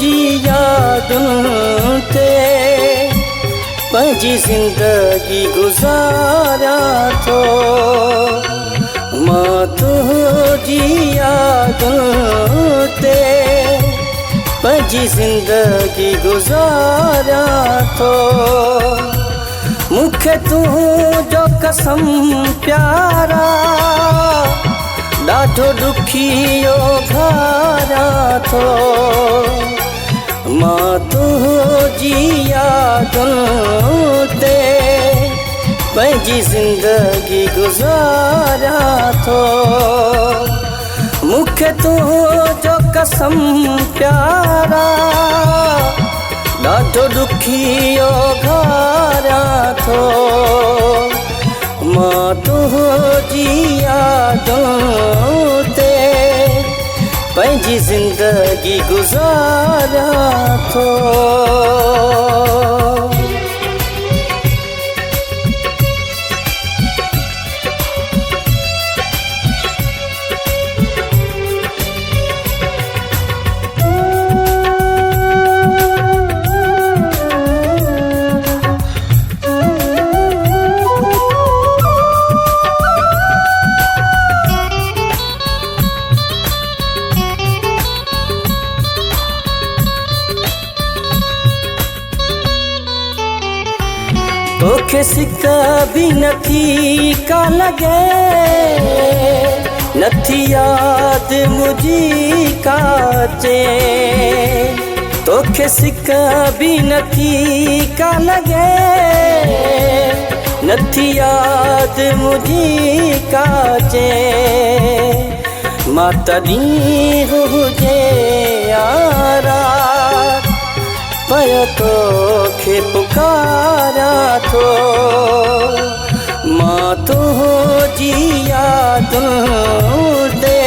जी यादुनि ते पंहिंजी ज़िंदगी गुज़ारियां थो। मां तुंहिंजी यादुनि ते पंहिंजी ज़िंदगी गुज़ारियां थो। मूंखे तुंहिंजो कसम प्यारा ॾाढो ॾुखियो घारियां थो। मां तुंहिंजी यादुनि ते पंहिंजी ज़िंदगी गुज़ारियां थो। मूंखे तुंहिंजो कसम प्यारा ॾाढो ॾुखियो घारियां थो। मां तुंहिंजी यादुनि ते पंहिंजी ज़िंदगी गुज़ारियां थो। तोखे सिक बि नथी का लॻे, नथी यादि मुंहिंजी का अचे। तोखे सिक बि नथी का लॻे, नथी यादि मुंहिंजी का अचे। मां तॾहिं हुजे यारा पयो तोखे पुकारियां थो। मां तुंहिंजी यादुनि ते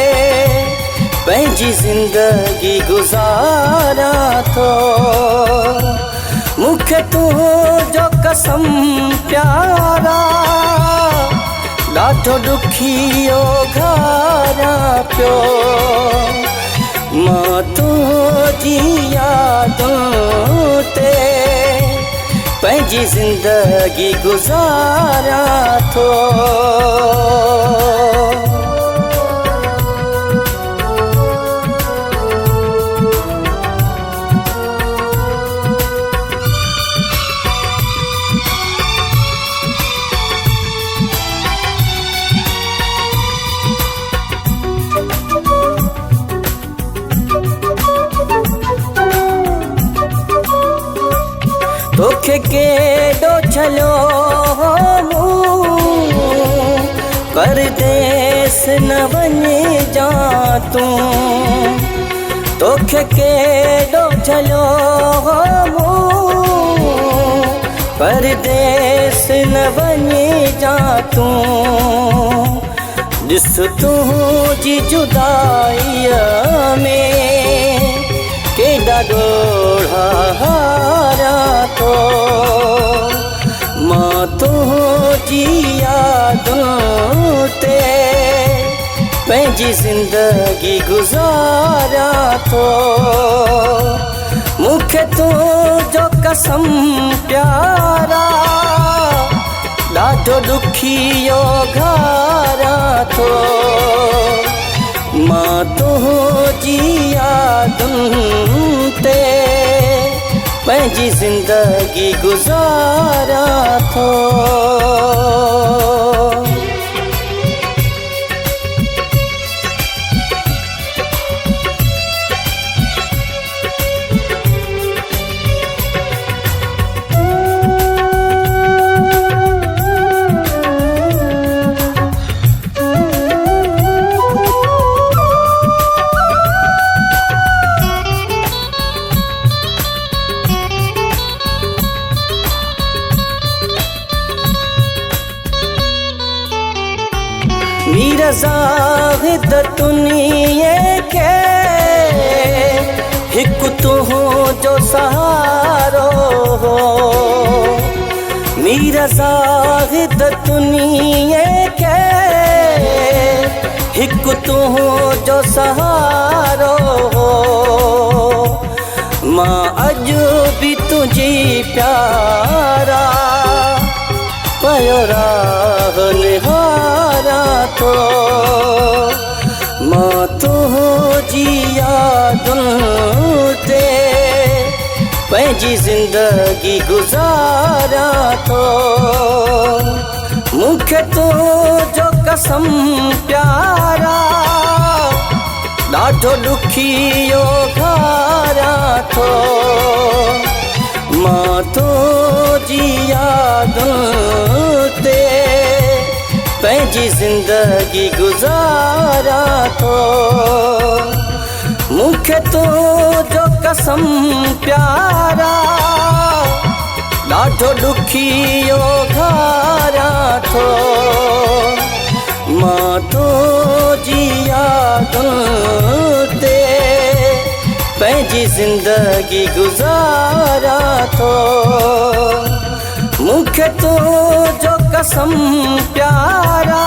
पंहिंजी ज़िंदगी गुज़ारियां थो। मूंखे तुंहिंजो कसम प्यारा ॾाढो ॾुखियो घारियां पियो। मां तुंहिंजी यादुनि ते पंहिंजी ज़िंदगी गुज़ारियां थो। तोखे केॾो छलियो मूं परदेस न वञिजां तूं। तोखे केॾो छलियो मूं परदेस न वञिजां तूं। ॾिस तुंहिंजी जुदाईअ में केॾा ॻोढ़ा हारियां थो। मां तुंहिंजी यादुनि ते पंहिंजी ज़िंदगी गुज़ारियां थो। मूंखे तुंहिंजो कसम प्यारा ॾाढो ॾुखियो घारियां थो। मां तुंहिंजी यादुनि ते पंहिंजी ज़िंदगी गुज़ारियां थो। मीर ज़ाहिद दुनिया के हिकु तुंहिंजो सहारो हो। मीर ज़ाहिद दुनिया के हिकु तुंहिंजो सहारो हो। प्यारा पयो राह निहारा तो मां तुंहिंजी यादुनि ते पंहिंजी ज़िंदगी गुज़ारा थो मूंखे तुंहिंजो कसम प्यारा ॾाढो ॾुखियो घारा थो मां तुंहिंजी यादुनि ते पंहिंजी ज़िंदगी गुज़ारा थो मूंखे तुंहिंजो कसम प्यारा ॾाढो ॾुखियो घारा थो मां तुंहिंजी यादुनि ते पंहिंजी ज़िंदगी गुज़ारा थो मूंखे तुंहिंजो कसम प्यारा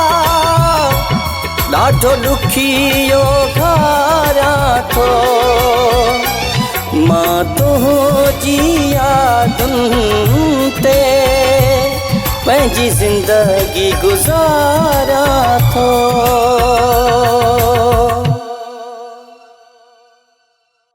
ॾाढो ॾुखियो घारा थो मां तुंहिंजी यादुनि ते पंहिंजी ज़िंदगी गुज़ारा थो